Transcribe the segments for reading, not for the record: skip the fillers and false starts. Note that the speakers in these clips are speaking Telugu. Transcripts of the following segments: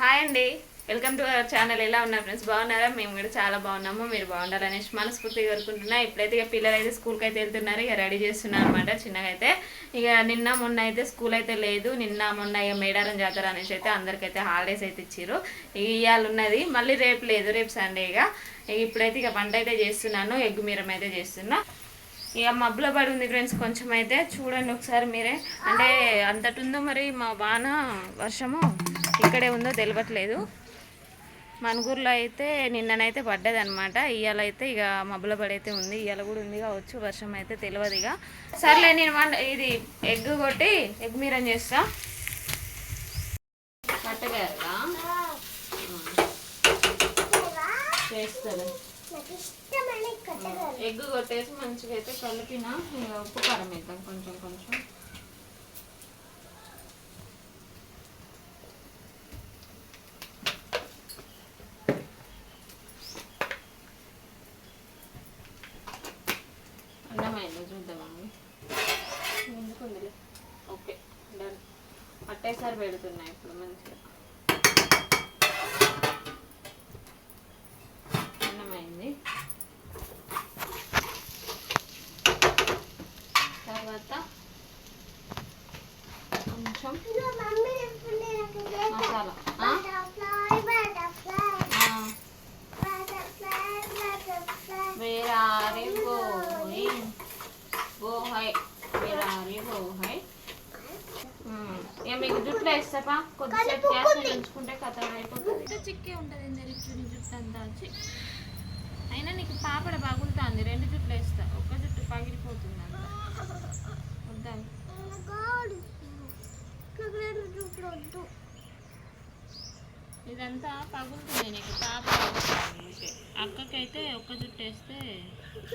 హాయ్ అండి, వెల్కమ్ టు అవర్ ఛానల్. ఎలా ఉన్నారు ఫ్రెండ్స్? బాగున్నారా? మేము కూడా చాలా బాగున్నాము. మీరు బాగుండాలనేసి మనస్ఫూర్తిగా కోరుకుంటున్నా. ఇప్పుడైతే ఇక పిల్లలు అయితే స్కూల్కి అయితే వెళ్తున్నారు. ఇక రెడీ చేస్తున్నారు అనమాట. చిన్నగా అయితే ఇక నిన్న మొన్న అయితే స్కూల్ అయితే లేదు. నిన్న మొన్న ఇక మేడారం జాతర అనేసి అయితే అందరికైతే హాలిడేస్ అయితే ఇచ్చారు. ఇవాళ ఉన్నది, మళ్ళీ రేపు లేదు, రేపు సండే. ఇప్పుడైతే ఇక వంట అయితే చేస్తున్నాను. ఎగ్గు మీరం అయితే చేస్తున్నా. ఇక మబ్బులో పడి ఉంది ఫ్రెండ్స్. కొంచెం అయితే చూడండి ఒకసారి మీరే. అంటే అంతటి ఉందో మరి మా వాన వర్షము ఇక్కడే ఉందో తెలియట్లేదు. మనుగురులో అయితే నిన్ననైతే పడ్డది అనమాట. ఇవాళ అయితే ఇక మబ్బుల పడైతే ఉంది. ఇవాళ కూడా ఉంది కావచ్చు, వర్షం అయితే తెలియదు. ఇక సర్లే, నేను ఇది ఎగ్ కొట్టి ఎగ్ మీరం చేస్తా. కట్టగారా చేస్తారు. ఎగ్ కొట్టేసి మంచిగా అయితే కలిపిన ఇక ఉప్పు కారం వేద్దాం కొంచెం కొంచెం. అన్నమైందో చూద్దామండి. ఎందుకుందిలే. Okay, done. అట్టేసారి పెడుతున్నాయి ఇప్పుడు మంచిగా. అన్నమైంది. తర్వాత కొంచెం మసాలా. వేరారి బోహై బోహై వేరారి బోహై. ఇక మీకు జుట్టులో వేస్తాపా, కొద్దిసేపు గ్యాస్ మీద ఉంచుకుంటే కథ అయిపోతుంది. చిక్కే ఉంటుంది జుట్టు అంతా వచ్చి. అయినా నీకు పాపడ పగులుతుంది. 2 జుట్లు వేస్తా, ఒక్క జుట్టు పగిలిపోతుంది అంత. వద్దా? ఇదంతా పగులుతుంది నీకు, పాపడ పగులుతుంది. అక్కకైతే ఒక్క జుట్టు వేస్తే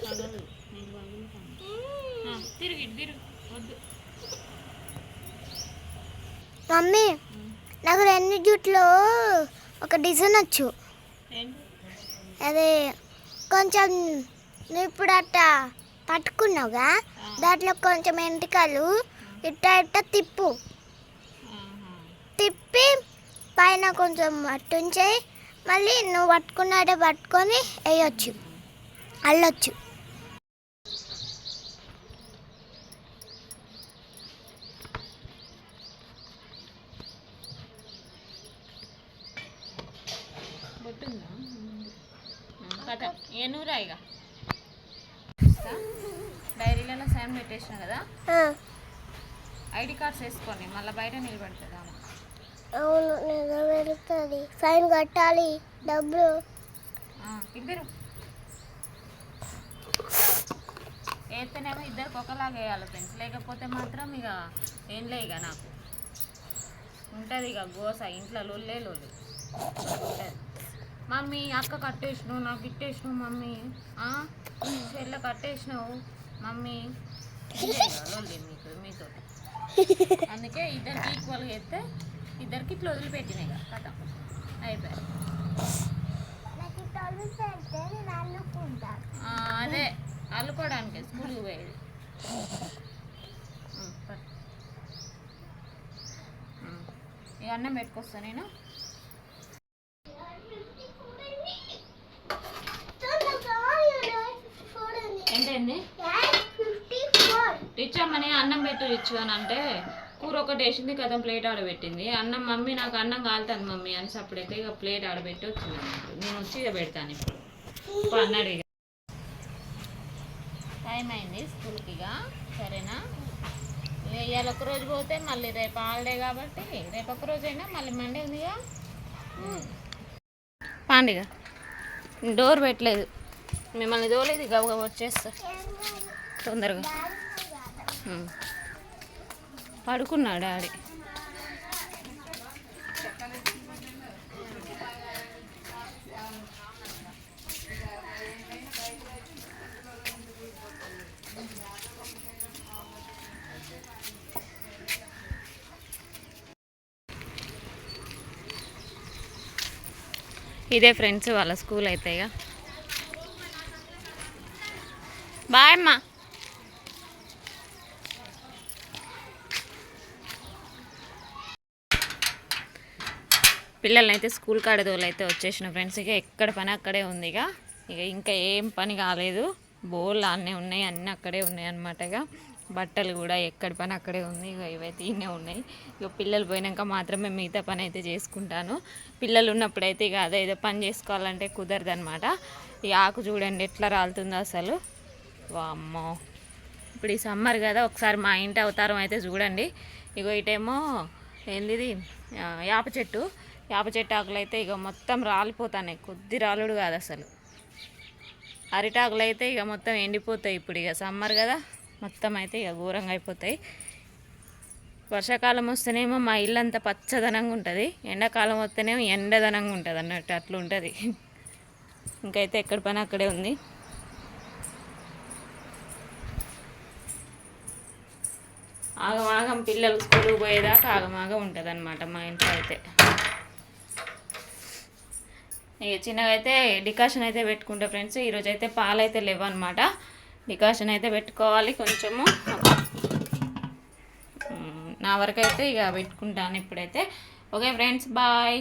పగలు, నీకు పగులుతాను. తిరిగి వద్దు. మమ్మీ, నాకు 2 జుట్లు ఒక డిజైన్ వచ్చు. అదే కొంచెం నువ్వు ఇప్పుడు అట్ట పట్టుకున్నావుగా, దాంట్లో కొంచెం ఎంటికలు ఇట్ట తిప్పు. తిప్పి పైన కొంచెం అట్టుంచే, మళ్ళీ నువ్వు పట్టుకున్నాడే పట్టుకొని వేయచ్చు, అల్లొచ్చు. కథ ఏనూరాయిగా డైరీలలో సైన్ పెట్టేసిన కదా, ఐడి కార్డ్స్ వేసుకొని మళ్ళీ బయట నిలబడుతుందా? అవును, నిలబెడుతుంది. సైన్ కట్టాలి, డబ్బులు. ఇద్దరు వేస్తేనేమో ఇద్దరికి ఒకలాగా వేయాలి ఫ్రెండ్స్, లేకపోతే మాత్రం ఇక ఏం లే. ఇక నాకు ఉంటుంది ఇక గోస ఇంట్లో లొల్లే లొల్లి ఉంటుంది. మమ్మీ అక్క కట్టేసినావు, నాకు ఇట్టేసినావు మమ్మీ, చెల్ల కట్టేసినావు మమ్మీ, లొల్లి మీతో. అందుకే ఇద్దరికి ఈక్వల్గా వేస్తే ఇద్దరికి ఇట్లా వదిలిపెట్టినాయి కథ అయిపోయాయి. అదే అల్లుకోవడానికి స్కూల్కి పోయేది. ఇక అన్నం పెట్టుకొస్తా నేను. ఏంటండి రిచ్చమ్మని అన్నం పెట్టు రిచ్చు అని అంటే కూర ఒకటి వేసింది కదా, ప్లేట్ ఆడబెట్టింది. అన్నం మమ్మీ నాకు అన్నం కాలుతుంది మమ్మీ అని అప్పుడైతే ఇక ప్లేట్ ఆడబెట్టి వచ్చింది. నేను వచ్చి ఇక పెడతాను ఇప్పుడు అన్నాడు. ఇక టైం అయింది స్కూల్కి, ఇక సరేనా. ఇవాళ ఒక్కరోజు పోతే మళ్ళీ రేపు హాలిడే కాబట్టి రేపు ఒక్కరోజు అయినా మళ్ళీ మండే ఉందిగా. పాండిగా డోర్ పెట్టలేదు, మిమ్మల్ని తోలేదు, గబగబ వచ్చేస్తా తొందరగా. పడుకున్నాడు డాడీ. ఇదే ఫ్రెండ్స్ వాళ్ళ స్కూల్ అయితే. ఇక బాయ్ అమ్మా. పిల్లల్ని అయితే స్కూల్ కాడదోళ్ళు అయితే వచ్చేసిన ఫ్రెండ్స్. ఇక ఎక్కడ పని అక్కడే ఉంది. ఇక ఇంకా ఏం పని కాలేదు. బోళ్ళు అన్నీ ఉన్నాయి, అన్నీ అక్కడే ఉన్నాయి అన్నమాట. ఇక బట్టలు కూడా ఎక్కడి పని అక్కడే ఉంది. ఇక ఇవైతే ఇన్నే ఉన్నాయి. ఇక పిల్లలు పోయినాక మాత్రమే మిగతా పని అయితే చేసుకుంటాను. పిల్లలు ఉన్నప్పుడైతే ఇక అదే ఏదో పని చేసుకోవాలంటే కుదరదు అనమాట. ఈ ఆకు చూడండి ఎట్లా రాలుతుందో అసలు. వామ్మో, ఇప్పుడు ఈ సమ్మర్ కదా, ఒకసారి మా ఇంటి అవతారం అయితే చూడండి. ఇగో ఇటేమో ఏంది యాప చెట్టు ఆకులు అయితే ఇక మొత్తం రాలిపోతాయి. కొద్ది రాలుడు కాదు అసలు. అరిటాకులు అయితే ఇక మొత్తం ఎండిపోతాయి. ఇప్పుడు ఇక సమ్మర్ కదా, మొత్తం అయితే ఇక ఘోరంగా అయిపోతాయి. వర్షాకాలం వస్తేనేమో మా ఇల్లు అంతా పచ్చదనంగా ఉంటుంది, ఎండాకాలం వస్తేనేమో ఎండదనంగా ఉంటుంది అన్నట్టు అట్లా ఉంటుంది. ఇంకైతే ఎక్కడ పని అక్కడే ఉంది. ఆగమాగం పిల్లలు స్కూల్కి పోయేదాకా ఆగమాగం ఉంటుంది అనమాట మా ఇంట్లో అయితే. ఇక చిన్నగా అయితే డికాషన్ అయితే పెట్టుకుంటా ఫ్రెండ్స్. ఈరోజు అయితే పాలు అయితే లేవు అనమాట. డికాషన్ అయితే పెట్టుకోవాలి కొంచెము. నా వరకు అయితే ఇక పెట్టుకుంటాను ఇప్పుడైతే. Okay friends, bye.